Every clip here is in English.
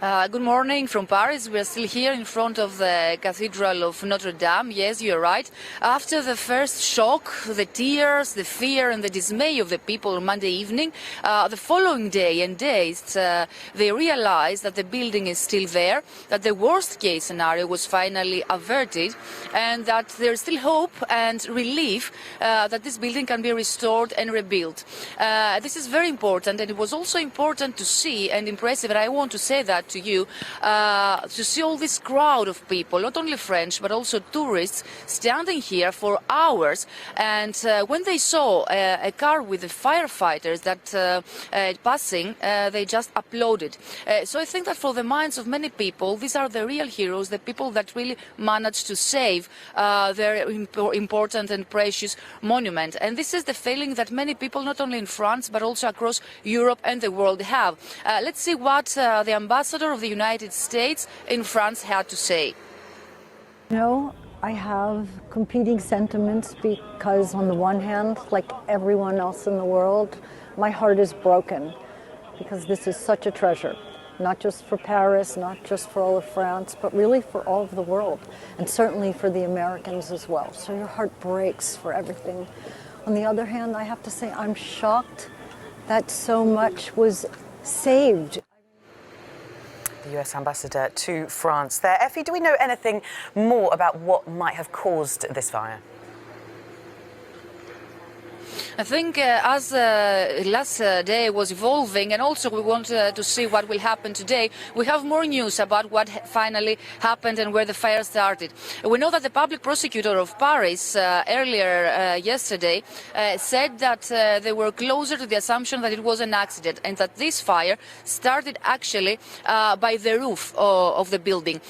Good morning from Paris. We are still here in front of the Cathedral of Notre Dame. Yes, you're right. After the first shock, the tears, the fear and the dismay of the people on Monday evening, the following day and days, they realized that the building is still there, that the worst case scenario was finally averted, and that there's still hope and relief that this building can be restored and rebuilt. This is very important, and it was also important to see and impressive, and I want to say that to you, to see all this crowd of people, not only French but also tourists, standing here for hours. And when they saw a car with the firefighters that passing, they just applauded. So I think that for the minds of many people, these are the real heroes, the people that really managed to save their important and precious monument. And this is the feeling that many people, not only in France but also across Europe and the world, have. Let's see what the ambassador of the United States in France had to say. I have competing sentiments because on the one hand, like everyone else in the world, my heart is broken because this is such a treasure, not just for Paris, not just for all of France, but really for all of the world, and certainly for the Americans as well. So your heart breaks for everything. On the other hand, I have to say I'm shocked that so much was saved. The US ambassador to France there. Efi, do we know anything more about what might have caused this fire? I think as last day was evolving, and also we want to see what will happen today, we have more news about what finally happened and where the fire started. We know that the public prosecutor of Paris earlier yesterday said that they were closer to the assumption that it was an accident and that this fire started actually by the roof of the building.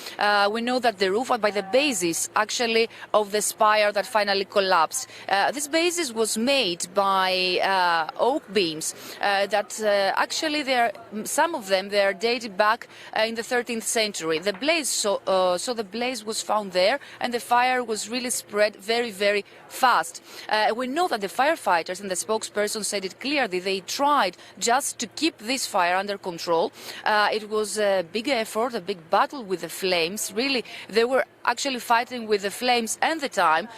We know that the roof, by the basis actually of the spire that finally collapsed. This basis was made by oak beams that actually some of them they are dated back in the 13th century. The blaze, so the blaze was found there, and the fire was really spread very, very fast. We know that the firefighters and the spokesperson said it clearly. They tried just to keep this fire under control. It was a big effort, a big battle with the flames. Really, they were actually fighting with the flames and the time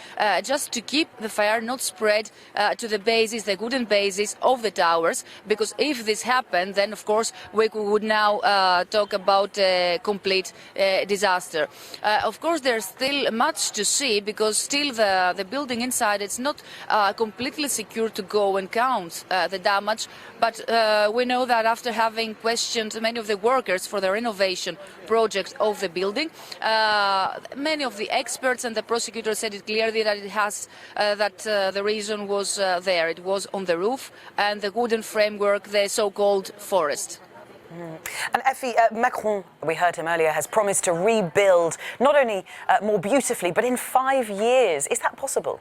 just to keep the fire not spread to the bases, the wooden bases of the towers, because if this happened, then of course we would now talk about a complete disaster. Of course, there's still much to see, because still the building inside, it's not completely secure to go and count the damage, but we know that after having questioned many of the workers for the renovation project of the building, many of the experts and the prosecutor said it clearly that it has the reason was there. It was on the roof and the wooden framework, the so-called forest. And Efi, Macron, we heard him earlier, has promised to rebuild not only more beautifully, but in 5 years. Is that possible?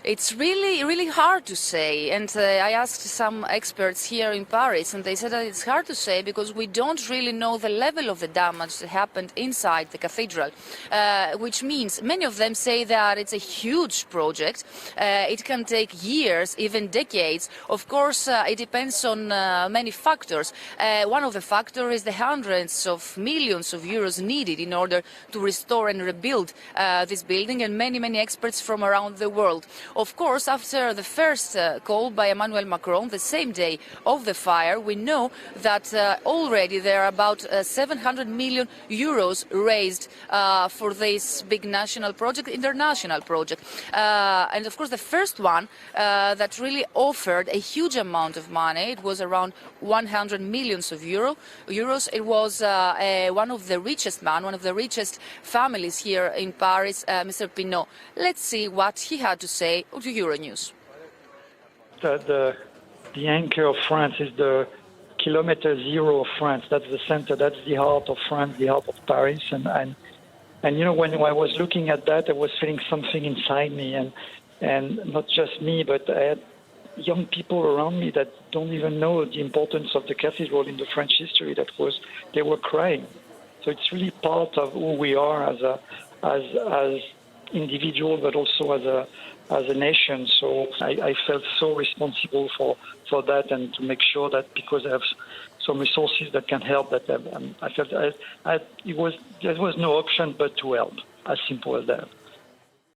It's really, really hard to say, and I asked some experts here in Paris, and they said that it's hard to say because we don't really know the level of the damage that happened inside the cathedral, which means many of them say that it's a huge project. It can take years, even decades. Of course, it depends on many factors. One of the factors is the hundreds of millions of euros needed in order to restore and rebuild this building, and many, many experts from around the world. Of course, after the first call by Emmanuel Macron, the same day of the fire, we know that already there are about 700 million euros raised for this big national project, international project. And of course, the first one that really offered a huge amount of money, it was around 100 millions of euros. It was one of the richest one of the richest families here in Paris, Mr. Pinot. Let's see what he had to say to Euronews. The anchor of France is the kilometer zero of France. That's the center. That's the heart of France, the heart of Paris. And you know, when I was looking at that, I was feeling something inside me, and not just me, but I had young people around me that don't even know the importance of the cathedral in the French history. They were crying. So it's really part of who we are as individual, but also as a nation. So I felt so responsible for that, and to make sure that because I have some resources that can help, that I felt there was no option but to help. As simple as that.